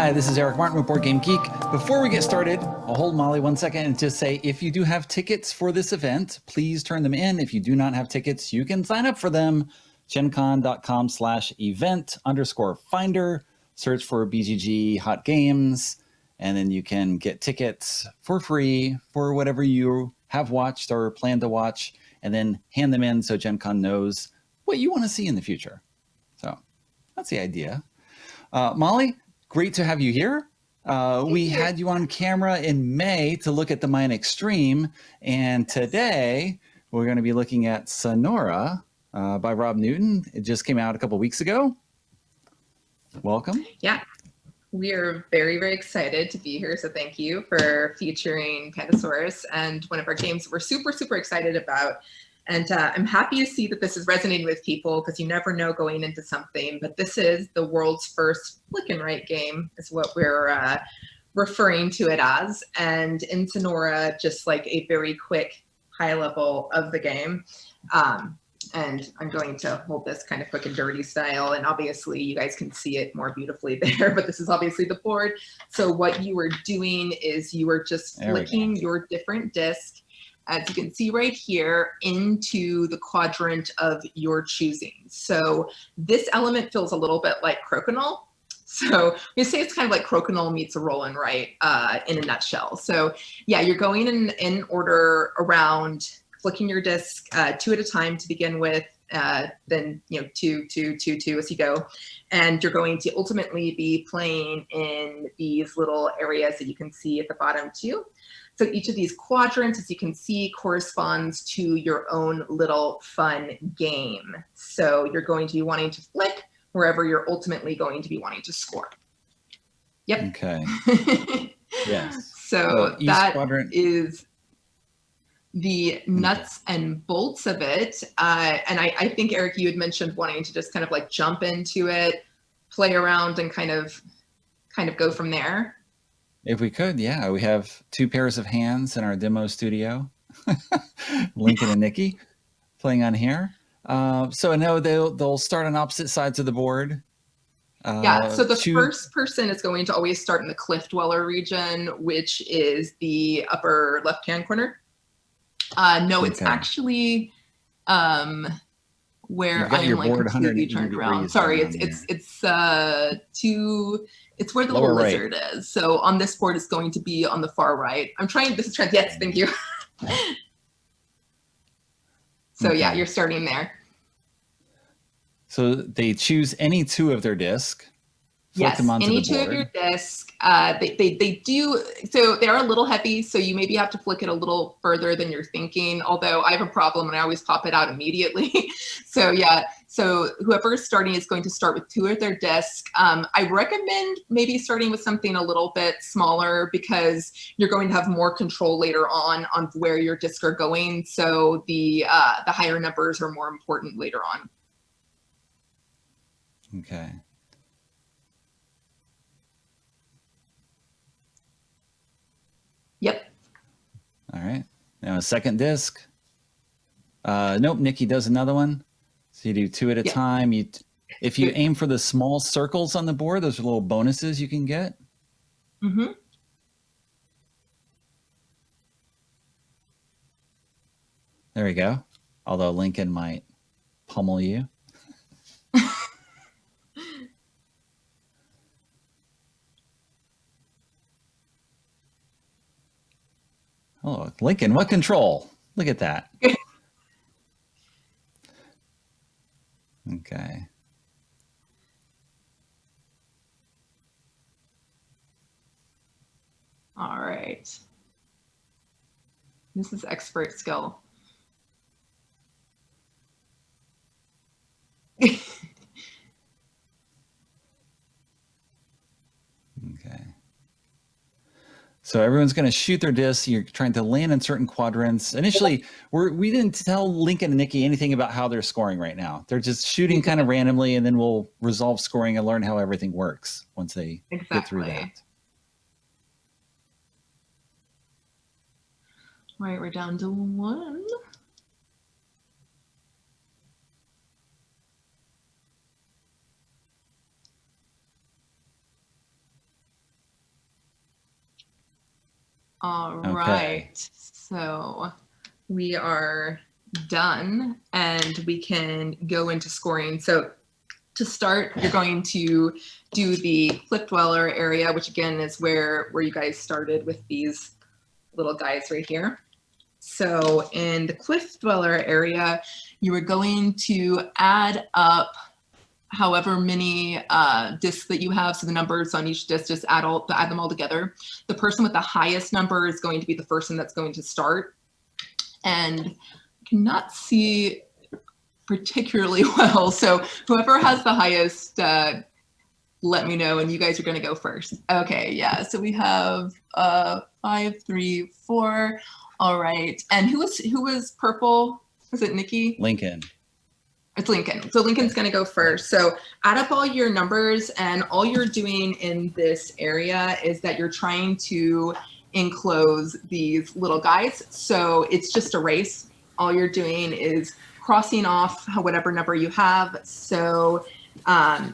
Hi, this is Eric Martin with BoardGameGeek. Before we get started, I'll hold Molly 1 second and just say, if you do have tickets for this event, please turn them in. If you do not have tickets, you can sign up for them. GenCon.com/event_finder. Search for BGG Hot Games, and then you can get tickets for free for whatever you have watched or plan to watch, and then hand them in so Gen Con knows what you want to see in the future. So that's the idea. Molly, great to have you here. We had you on camera in May to look at the Mine Extreme, and today we're going to be looking at Sonora by Rob Newton. It just came out a couple weeks ago. Welcome. Yeah, we are very, very excited to be here. So thank you for featuring Pandasaurus and one of our games we're super, super excited about. And I'm happy to see that this is resonating with people because you never know going into something. But this is the world's first flick and write game is what we're referring to it as. And in Sonora, just like a very quick high level of the game. And I'm going to hold this kind of quick and dirty style. And obviously you guys can see it more beautifully there, but this is obviously the board. So what you are doing is you are just flicking your different disc, as you can see right here, into the quadrant of your choosing. So this element feels a little bit like crokinole. So we say it's kind of like crokinole meets a roll and write in a nutshell. So yeah, you're going in order around, flicking your disc 2 at a time to begin with, then 2, 2, 2, 2 as you go. And you're going to ultimately be playing in these little areas that you can see at the bottom too. So each of these quadrants, as you can see, corresponds to your own little fun game. So you're going to be wanting to flick wherever you're ultimately going to be wanting to score. Yep. Okay. Yes. So that is the nuts and bolts of it. And I think, Eric, you had mentioned wanting to just kind of like jump into it, play around, and kind of go from there. If we could, yeah. We have 2 pairs of hands in our demo studio. Lincoln and Nikki playing on here. So I know they'll start on opposite sides of the board. Yeah, so the first person is going to always start in the Cliff Dweller region, which is the upper left-hand corner. No, it's actually where I am like completely turned around. Sorry, it's where the little lizard is. So on this board, it's going to be on the far right. I'm trying. This is trans. Yes, thank you. So yeah, you're starting there. So they choose any 2 of their disc. Yes, any 2 of your disc. They do, so they are a little heavy, so you maybe have to flick it a little further than you're thinking, although I have a problem and I always pop it out immediately. So yeah, so whoever is starting is going to start with 2 of their disc. I recommend maybe starting with something a little bit smaller because you're going to have more control later on where your discs are going. So the higher numbers are more important later on. Okay. Yep. All right. Now a second disc. Nope, Nikki does another one. So you do 2 at a time. If you aim for the small circles on the board, those are little bonuses you can get. Mm-hmm. There we go. Although Lincoln might pummel you. Oh, Lincoln, what control? Look at that. Okay. All right. This is expert skill. Okay. So everyone's going to shoot their discs. You're trying to land in certain quadrants. Initially, we didn't tell Lincoln and Nikki anything about how they're scoring right now. They're just shooting kind of randomly, and then we'll resolve scoring and learn how everything works once they get through that. All right, we're down to 1. All Okay. right. So we are done and we can go into scoring. So to start, you're going to do the Cliff Dweller area, which again is where you guys started with these little guys right here. So in the Cliff Dweller area, you are going to add up however many discs that you have. So the numbers on each disc, just add them all together. The person with the highest number is going to be the person that's going to start. And I cannot see particularly well. So whoever has the highest, let me know, and you guys are going to go first. Okay, yeah. So we have 5, 3, 4. All right. And who was purple? Was it Nikki? Lincoln. It's Lincoln. So Lincoln's going to go first. So add up all your numbers, and all you're doing in this area is that you're trying to enclose these little guys. So it's just a race. All you're doing is crossing off whatever number you have. So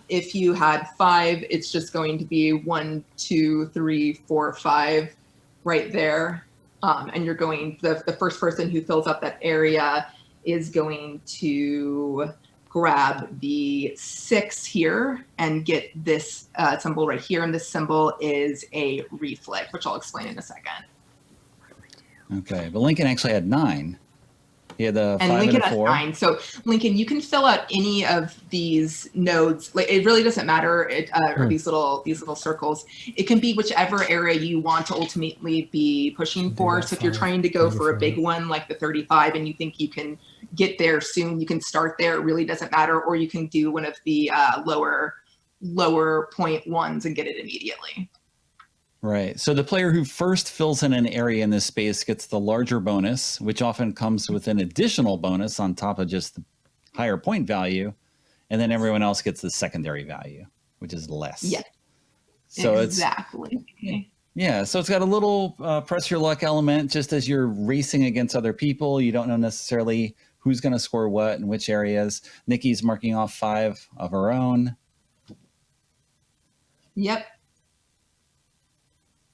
if you had 5, it's just going to be 1, 2, 3, 4, 5 right there. And you're going, the first person who fills up that area is going to grab the 6 here and get this symbol right here. And this symbol is a reflex, which I'll explain in a second. Okay, but Lincoln actually had 9. He had the 5 Lincoln and a 4. has 9. So Lincoln, you can fill out any of these nodes. Like, it really doesn't matter. Or these little circles. It can be whichever area you want to ultimately be pushing for. So if you're trying to go for a big one like the 35 and you think you can get there soon, you can start there. It really doesn't matter. Or you can do one of the lower point ones and get it immediately. Right. So the player who first fills in an area in this space gets the larger bonus, which often comes with an additional bonus on top of just the higher point value. And then everyone else gets the secondary value, which is less. Yeah. So exactly. Yeah. So it's got a little press your luck element just as you're racing against other people. You don't know necessarily who's going to score what in which areas. Nikki's marking off 5 of her own. Yep.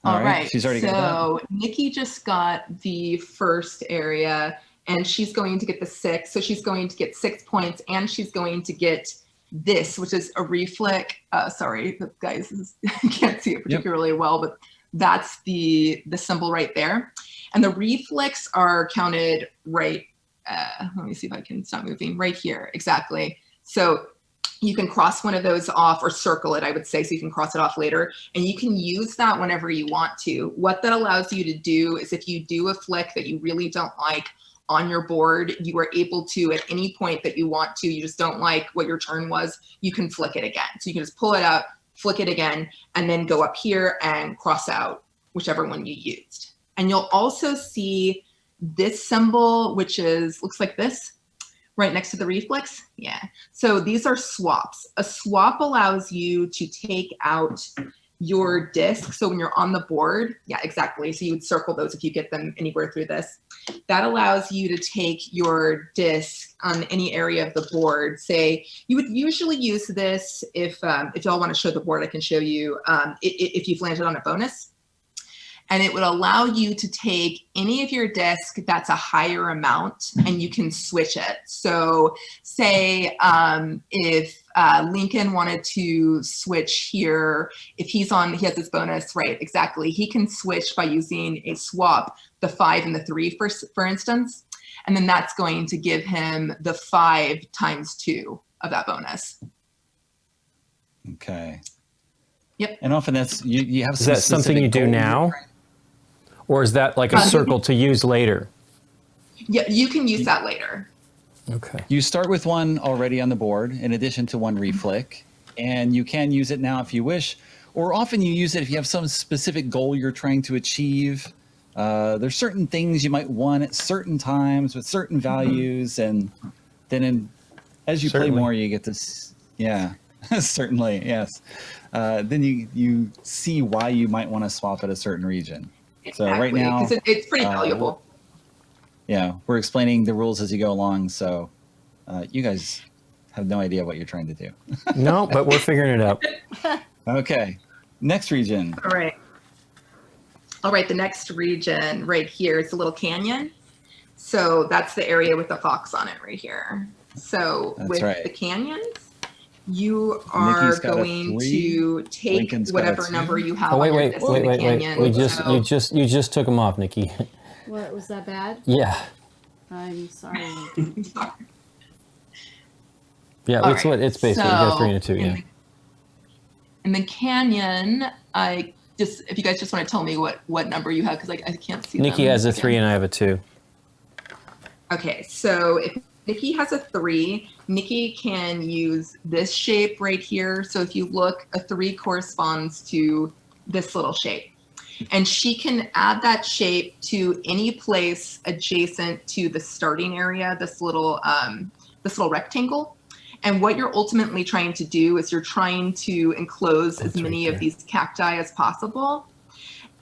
All right. She's already got that. Nikki just got the first area and she's going to get the 6. So she's going to get 6 points and she's going to get this, which is a reflex. Sorry, guys, can't see it particularly well, but that's the symbol right there. And the reflex are counted right. Let me see if I can stop moving right here. Exactly. So you can cross one of those off or circle it, I would say, so you can cross it off later. And you can use that whenever you want to. What that allows you to do is if you do a flick that you really don't like on your board, you are able to, at any point that you want to, you just don't like what your turn was, you can flick it again. So you can just pull it out, flick it again, and then go up here and cross out whichever one you used. And you'll also see this symbol, which looks like this. Right next to the reflex. Yeah. So these are swaps. A swap allows you to take out your disc. So when you're on the board, yeah, exactly. So you would circle those if you get them anywhere through this. That allows you to take your disc on any area of the board. Say you would usually use this if y'all want to show the board, I can show you if you've landed on a bonus. And it would allow you to take any of your disc that's a higher amount and you can switch it. So say if Lincoln wanted to switch here, if he has this bonus, right, exactly. He can switch by using a swap, the 5 and the 3, for instance. And then that's going to give him the 5 times 2 of that bonus. Okay. Yep. And often that's, you have Is that something you do now? Or is that like a circle to use later? Yeah, you can use that later. Okay. You start with one already on the board in addition to one reflick, and you can use it now if you wish, or often you use it if you have some specific goal you're trying to achieve. There's certain things you might want at certain times with certain values, and then as you play more, you get this. Yeah, certainly, yes. Then you see why you might want to swap at a certain region. Exactly, so right now, because it's pretty valuable. We're explaining the rules as you go along, so you guys have no idea what you're trying to do. No, but we're figuring it out. Okay, next region. All right. All right, the next region right here is the little canyon. So that's the area with the fox on it right here. So That's with right. the canyons, you Nikki's are got a going 3. to take Lincoln's got a whatever 2. number you have Oh, on wait, your wait, disc wait, in the wait, wait. canyon. We just, So, you just took them off, Nikki. What, was that bad? Yeah. I'm sorry. sorry. Yeah, All it's right, what it's basically. You got a 3 and a 2, yeah. In the canyon, if you guys just want to tell me what number you have, because I can't see Nikki them has a 3 again. and I have a 2. Okay, so if Nikki has a 3, Nikki can use this shape right here. So if you look, a 3 corresponds to this little shape. And she can add that shape to any place adjacent to the starting area, this little rectangle. And what you're ultimately trying to do is you're trying to enclose as many of these cacti as possible.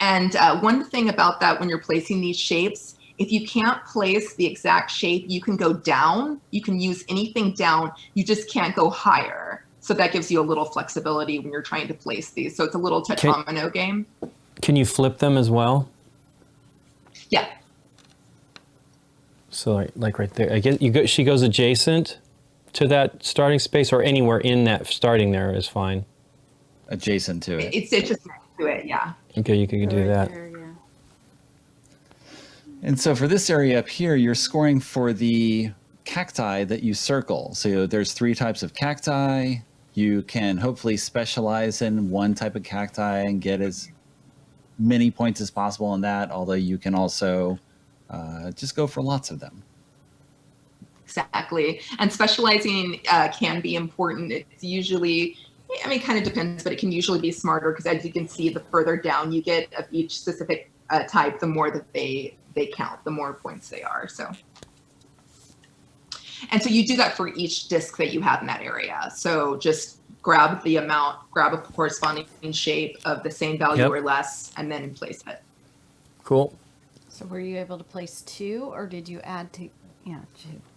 And one thing about that, when you're placing these shapes, if you can't place the exact shape, you can go down. You can use anything down. You just can't go higher. So that gives you a little flexibility when you're trying to place these. So it's a little tetromino game. Can you flip them as well? Yeah. So like right there, I guess she goes adjacent to that starting space, or anywhere in that starting there is fine. Adjacent to it. It's just next to it, yeah. Okay, you can do that. There, yeah. And so for this area up here, you're scoring for the cacti that you circle. So there's 3 types of cacti. You can hopefully specialize in one type of cacti and get as many points as possible on that, although you can also just go for lots of them. Exactly. And specializing can be important. It's usually, I mean, it kind of depends, but it can usually be smarter because, as you can see, the further down you get of each specific type, the more that they count, the more points they are. So, and so you do that for each disc that you have in that area. So just grab a corresponding shape of the same value or less, and then place it. Cool. So were you able to place 2, or did you add to? Yeah,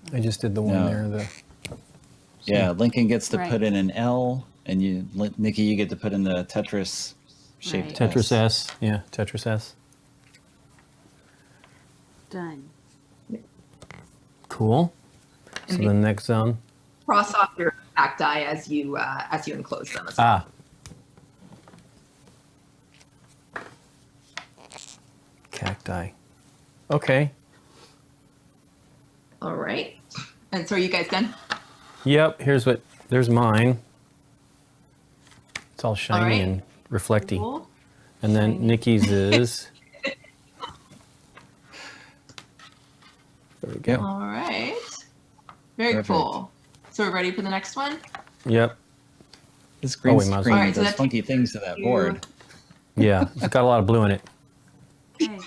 2. I just did the one there. Yeah, Lincoln gets to Right. put in an L, and Nikki, you get to put in the Tetris shaped Right. Tetris S. Yeah, Tetris S. Done. Cool. So the next zone. Cross off your cacti as you enclose them as well. Cacti. Okay. All right. And so are you guys done? Yep. There's mine. It's all shiny right. and reflecty. Cool. And then Shiny. Nikki's is. There we go. All right. Very Perfect. cool. So we're ready for the next one? Yep. This green we might as well. screen All right, so does that funky takes things to that you- board. Yeah. It's got a lot of blue in it. Okay.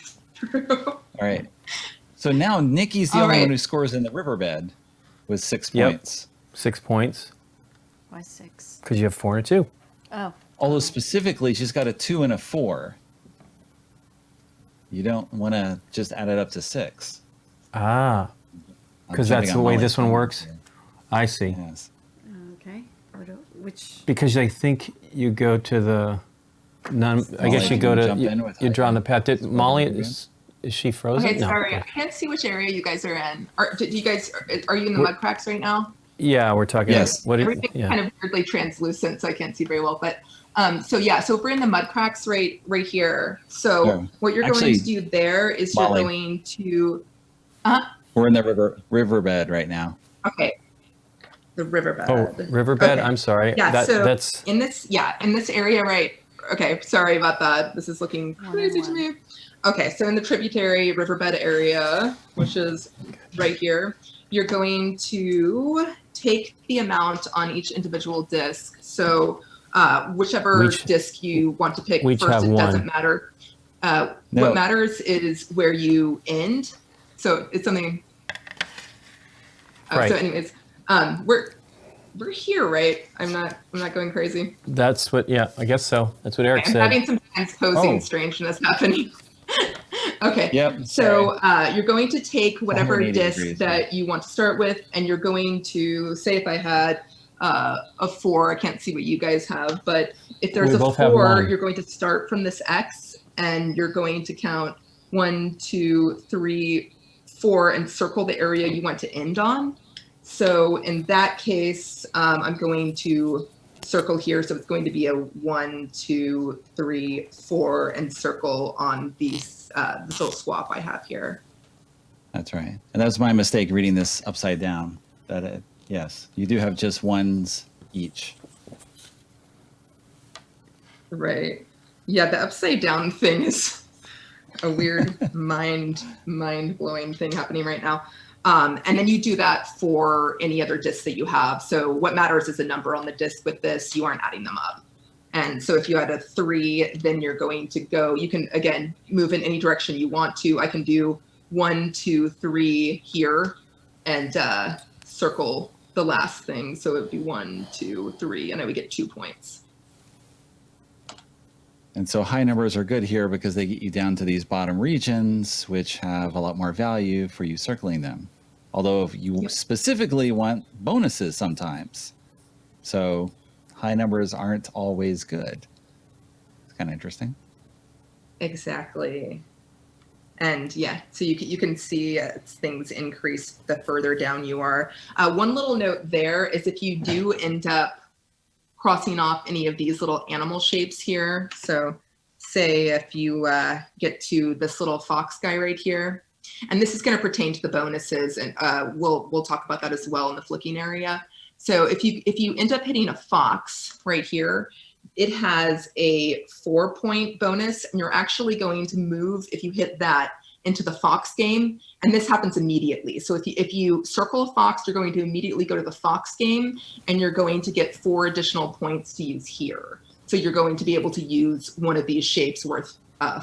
All right. So now Nikki's the All only right. one who scores in the riverbed with 6 Yep. points. 6 points. Why 6? Because you have 4 and a 2. Oh. Although specifically, she's got a 2 and a 4. You don't want to just add it up to 6. Ah. I'm 'Cause jumping that's the on way Molly's this one phone works? here. I see. Yes. Okay. Which? Because I think you go to the none. I Molly, guess you do go you to jump in with you draw on the Heidi? path. Did Molly is she frozen? Okay, No. sorry. Okay. I can't see which area you guys are in. Do you guys, are you in the mud cracks right now? Yeah, we're talking. Yes. What? Everything's Yeah. kind of weirdly translucent, so I can't see very well. But so if we're in the mud cracks right here. So No. what you're Actually, going to do there is Molly. you're going to, We're in the riverbed right now. okay, the riverbed. Oh, riverbed. Okay. I'm sorry. Yeah, That's in this area, right? Okay, sorry about that. This is looking crazy to me. Okay, so in the tributary riverbed area, which is right here, you're going to take the amount on each individual disc. So whichever disc you want to pick we each first, have it doesn't one. matter. No. What matters is where you end. So it's something. Right. So anyways, we're here, right? I'm not going crazy. that's what. Yeah, I guess so. That's what Eric I'm said. having some transposing Oh. strangeness happening. Okay. Yep. So you're going to take whatever 180 disc degrees, that you want to start with, and you're going to say if I had a 4, I can't see what you guys have, but if there's We a both have 4, one. you're going to start from this X and you're going to count 1, 2, 3, 4, and circle the area you want to end on. So in that case, I'm going to circle here. So it's going to be a 1, 2, 3, 4, and circle on these this little swap I have here. That's right. And that was my mistake reading this upside down. Yes, you do have just ones each. Right. Yeah, the upside down thing is a weird mind-blowing thing happening right now. And then you do that for any other discs that you have. So what matters is the number on the disc with this. You aren't adding them up. And so if you had a 3, then you're going to go, you can, again, move in any direction you want to. I can do 1, 2, 3 here and circle the last thing. So it would be 1, 2, 3, and I would get 2 points. And so high numbers are good here because they get you down to these bottom regions, which have a lot more value for you circling them. Although if you specifically want bonuses sometimes. So high numbers aren't always good. It's kind of interesting. Exactly. And yeah, so you can see things increase the further down you are. One little note there is if you do end up crossing off any of these little animal shapes here. So say if you get to this little fox guy right here, and this is going to pertain to the bonuses, and we'll talk about that as well in the flicking area. So if you end up hitting a fox right here, it has a 4-point bonus, and you're actually going to move, if you hit that, into the fox game, and this happens immediately. So if you circle a fox, you're going to immediately go to the fox game, and you're going to get 4 additional points to use here. So you're going to be able to use one of these shapes worth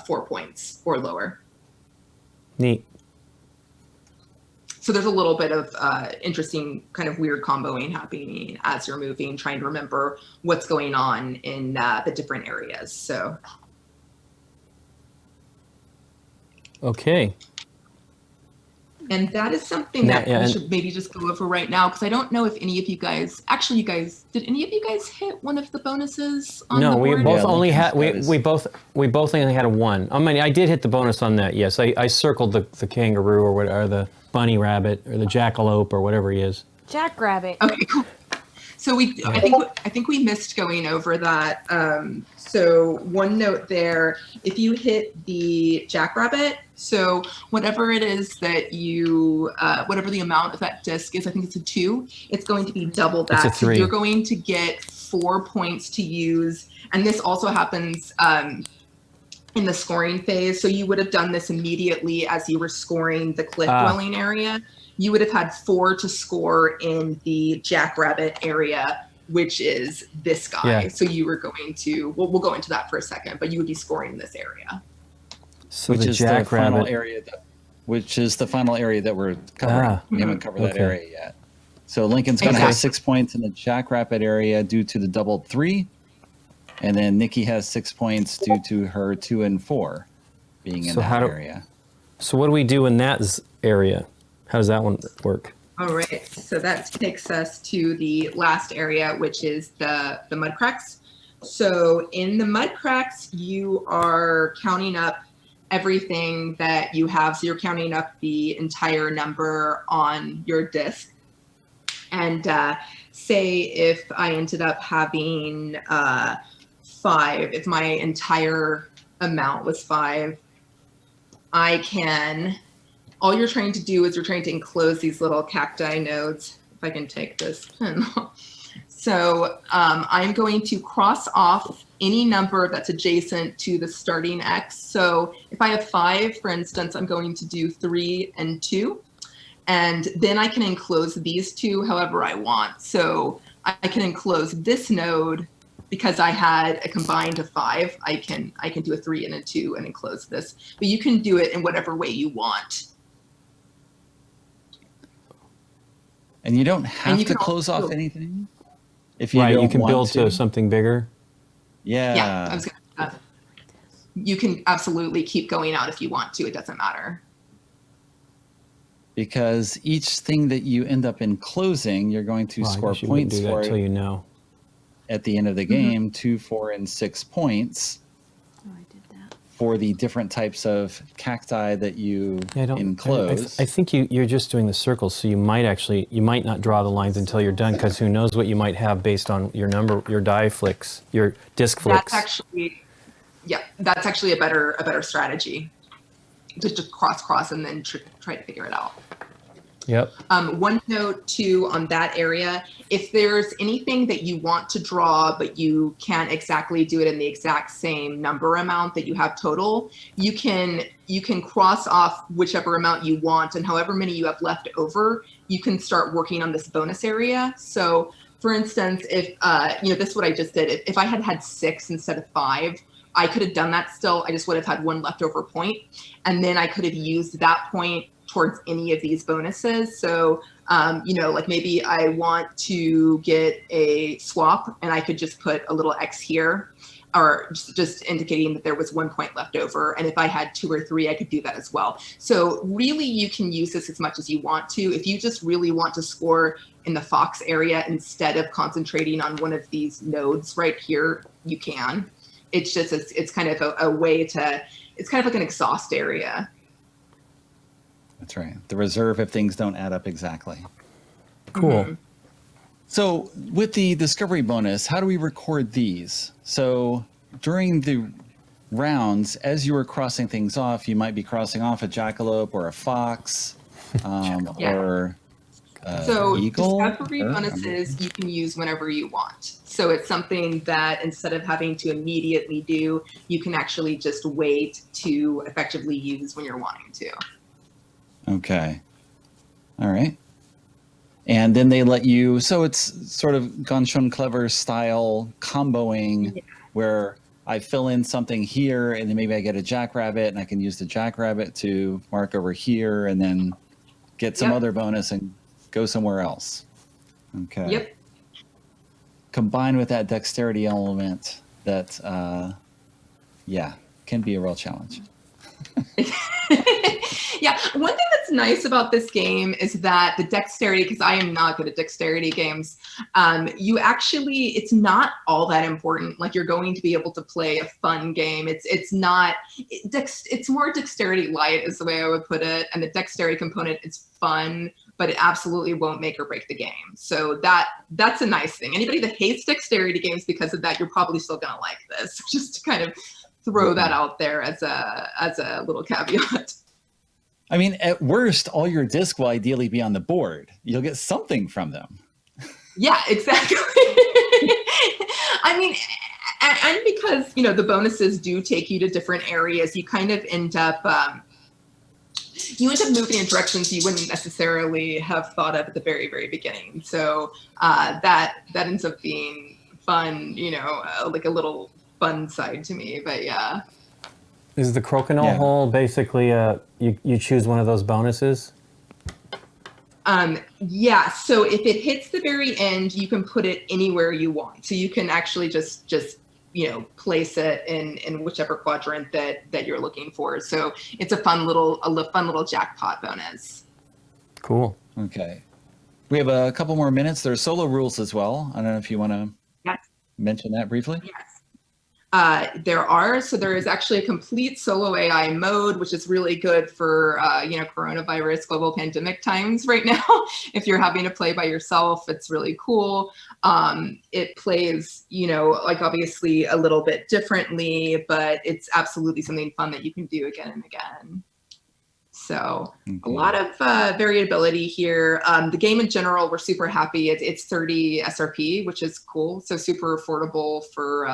4 points or lower. Neat. So there's a little bit of interesting kind of weird comboing happening as you're moving, trying to remember what's going on in the different areas. So. Okay. And that is something that we should maybe just go over right now, because I don't know if any of you guys, actually did any of you guys hit one of the bonuses on the board? No, we both only had, we both only had a 1. I mean, I did hit the bonus on that, yes. I circled the kangaroo or whatever, the bunny rabbit or the jackalope or whatever he is. Jackrabbit. Okay, cool. So I think we missed going over that. So one note there, if you hit the jackrabbit, so whatever it is that you, whatever the amount of that disc is, I think it's a 2, it's going to be double that. It's a 3. So you're going to get 4 points to use. And this also happens in the scoring phase. So you would have done this immediately as you were scoring the cliff dwelling area. You would have had 4 to score in the jackrabbit area, which is this guy. Yeah. So you were going to, we'll go into that for a second, but you would be scoring in this area. So which the is the final jackrabbit area that we're covering. We haven't covered that area yet. So Lincoln's going to have 6 points in the jackrabbit area due to the doubled 3. And then Nikki has 6 points due to her 2 and 4 being in that area. So what do we do in that area? How does that one work? All right, so that takes us to the last area, which is the mud cracks. So in the mud cracks, you are counting up everything that you have. So you're counting up the entire number on your disc. And say if I ended up having 5, if my entire amount was 5, I can, all you're trying to do is you're trying to enclose these little cacti nodes. If I can take this pen off. So I'm going to cross off any number that's adjacent to the starting X. So if I have 5, for instance, I'm going to do 3 and 2. And then I can enclose these 2 however I want. So I can enclose this node because I had a combined of 5. I can do a 3 and a 2 and enclose this. But you can do it in whatever way you want. And you don't have to close off anything if you right, don't you can want build to something bigger. Yeah, I was gonna, you can absolutely keep going out if you want to. It doesn't matter. Because each thing that you end up enclosing, you're going to score points do that for until you know. At the end of the game, 2, 4, and 6 points Oh, I did that. for the different types of cacti that you enclose. I think you're just doing the circles, so you might not draw the lines until you're done, because who knows what you might have based on your die flicks, your disc flicks. That's actually a better strategy. Just to cross and then try to figure it out. Yep. One note too on that area, if there's anything that you want to draw, but you can't exactly do it in the exact same number amount that you have total, you can cross off whichever amount you want, and however many you have left over, you can start working on this bonus area. So for instance, if, this is what I just did. If I had 6 instead of 5, I could have done that still. I just would have had 1 leftover point. And then I could have used that point towards any of these bonuses. So, like maybe I want to get a swap, and I could just put a little X here, or just indicating that there was 1 point left over. And if I had 2 or 3, I could do that as well. So really you can use this as much as you want to. If you just really want to score in the Fox area instead of concentrating on one of these nodes right here, you can. It's just, it's kind of a way to, it's kind of like an exhaust area. That's right. The reserve if things don't add up exactly. Cool. Mm-hmm. So with the discovery bonus, how do we record these? So during the rounds, as you were crossing things off, you might be crossing off a jackalope or a fox, or so eagle. Discovery bonuses you can use whenever you want. So it's something that instead of having to immediately do, you can actually just wait to effectively use when you're wanting to. Okay. All right. And then they let you, so it's sort of Ganshun Clever style comboing where I fill in something here and then maybe I get a jackrabbit and I can use the jackrabbit to mark over here and then get some other bonus and go somewhere else. Okay. Yep. Combined with that dexterity element that, can be a real challenge. Yeah, one thing that's nice about this game is that the dexterity, because I am not good at dexterity games, it's not all that important. Like you're going to be able to play a fun game. It's more dexterity light is the way I would put it. And the dexterity component is fun, but it absolutely won't make or break the game. So that's a nice thing. Anybody that hates dexterity games because of that, you're probably still gonna like this. Just to kind of throw that out there as a little caveat. I mean, at worst, all your disc will ideally be on the board. You'll get something from them. Yeah, exactly. I mean, and because, the bonuses do take you to different areas, you kind of end up moving in directions you wouldn't necessarily have thought of at the very, very beginning. So that ends up being fun, like a little fun side to me, but yeah. Is the crokinole hole basically you choose one of those bonuses? Yeah, so if it hits the very end, you can put it anywhere you want. So you can actually just place it in whichever quadrant that you're looking for. So it's a fun little jackpot bonus. Cool. Okay. We have a couple more minutes. There's solo rules as well. I don't know if you want to mention that briefly. Yes. There is actually a complete solo AI mode, which is really good for, coronavirus global pandemic times right now. If you're having to play by yourself, it's really cool. It plays, obviously a little bit differently, but it's absolutely something fun that you can do again and again. So a lot of variability here. The game in general, we're super happy. It's 30 SRP, which is cool. So super affordable for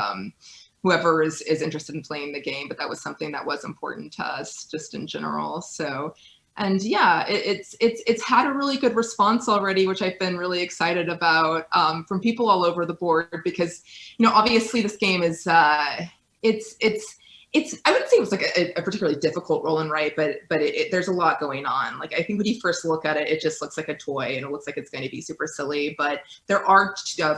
whoever is interested in playing the game, but that was something that was important to us just in general. So, and yeah, it's had a really good response already, which I've been really excited about from people all over the board, because, obviously this game is, I wouldn't say it was like a particularly difficult roll and write, but there's a lot going on. Like, I think when you first look at it, it just looks like a toy and it looks like it's going to be super silly, but there are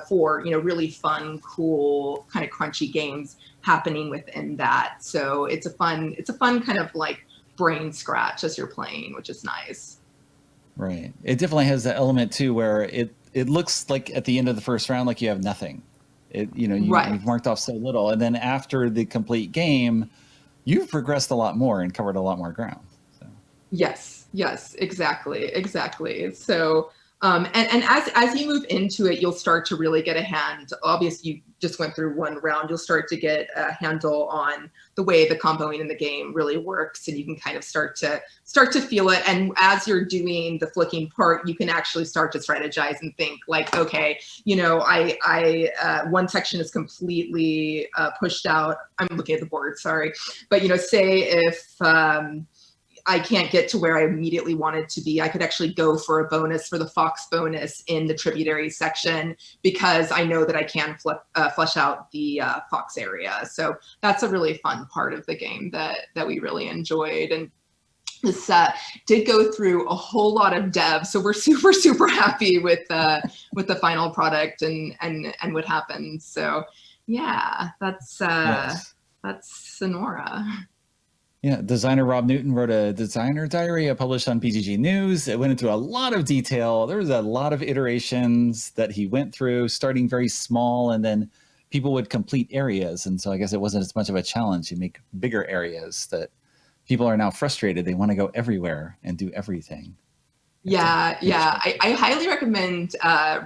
4, really fun, cool, kind of crunchy games happening within that. So it's a fun kind of like brain scratch as you're playing, which is nice. Right. It definitely has that element too, where it looks like at the end of the first round, like you have nothing. You've marked off so little, and then after the complete game, you've progressed a lot more and covered a lot more ground. So. Yes, exactly. So, and as you move into it, you'll start to really get a hand. Obviously, you just went through one round. You'll start to get a handle on the way the comboing in the game really works, and you can kind of start to feel it. And as you're doing the flicking part, you can actually start to strategize and think like, okay, I one section is completely pushed out. I'm looking at the board, sorry, but say if I can't get to where I immediately wanted to be, I could actually go for a bonus, for the fox bonus in the tributary section, because I know that I can flesh out the fox area. So that's a really fun part of the game that we really enjoyed. And this did go through a whole lot of dev, so we're super happy with the final product and what happened. So yeah, that's Sonora. Yeah, designer Rob Newton wrote a designer diary published on BGG News. It went into a lot of detail. There was a lot of iterations that he went through, starting very small, and then people would complete areas. And so I guess it wasn't as much of a challenge. You make bigger areas that people are now frustrated. They want to go everywhere and do everything. Yeah. I highly recommend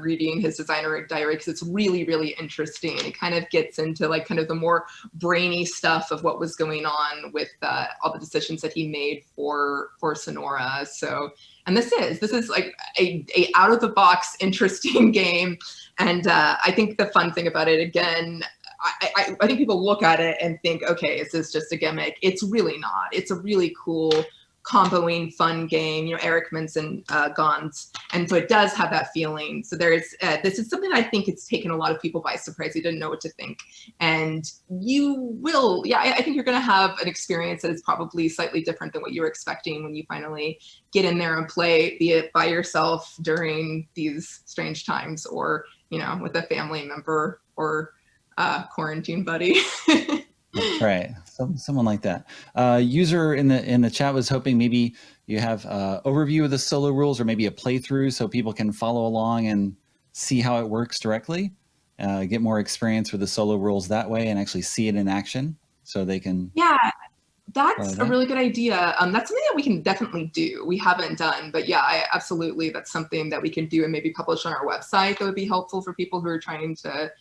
reading his designer diary, because it's really interesting. It kind of gets into like kind of the more brainy stuff of what was going on with all the decisions that he made for Sonora. So, and this is like a out of the box interesting game. And I think the fun thing about it, again, I think people look at it and think, okay, is this just a gimmick? It's really not. It's a really cool comboing fun game. Eric mentioned Gons, and so it does have that feeling. So there's this is something I think it's taken a lot of people by surprise. They didn't know what to think, and you will. Yeah, I think you're going to have an experience that is probably slightly different than what you were expecting when you finally get in there and play, be it by yourself during these strange times, or with a family member or quarantine buddy. That's right. Someone like that. User in the chat was hoping maybe you have overview of the solo rules, or maybe a playthrough so people can follow along and see how it works directly, get more experience with the solo rules that way, and actually see it in action so they can. Yeah, that's a really good idea. That's something that we can definitely do. We haven't done, but yeah, absolutely. That's something that we can do and maybe publish on our website. That would be helpful for people who are trying to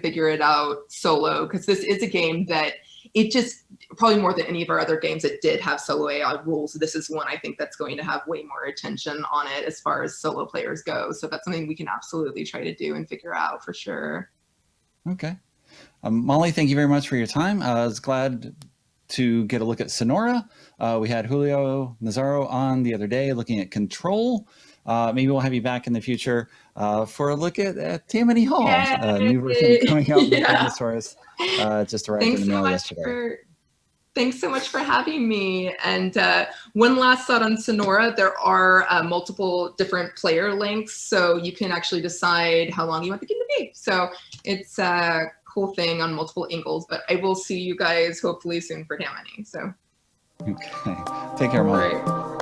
figure it out solo, because this is a game that it just, probably more than any of our other games that did have solo AI rules, this is one I think that's going to have way more attention on it as far as solo players go. So that's something we can absolutely try to do and figure out for sure. Okay. Molly, thank you very much for your time. I was glad to get a look at Sonora. We had Julio Nazaro on the other day looking at Control. Maybe we'll have you back in the future for a look at Tammany Hall, new version coming out with Dinosaurs. Just arrived in the mail yesterday. Thanks so much for having me. And one last thought on Sonora, there are multiple different player lengths, so you can actually decide how long you want the game to be. So it's a cool thing on multiple angles, but I will see you guys hopefully soon for Tammany. So. Okay. Take care, Molly.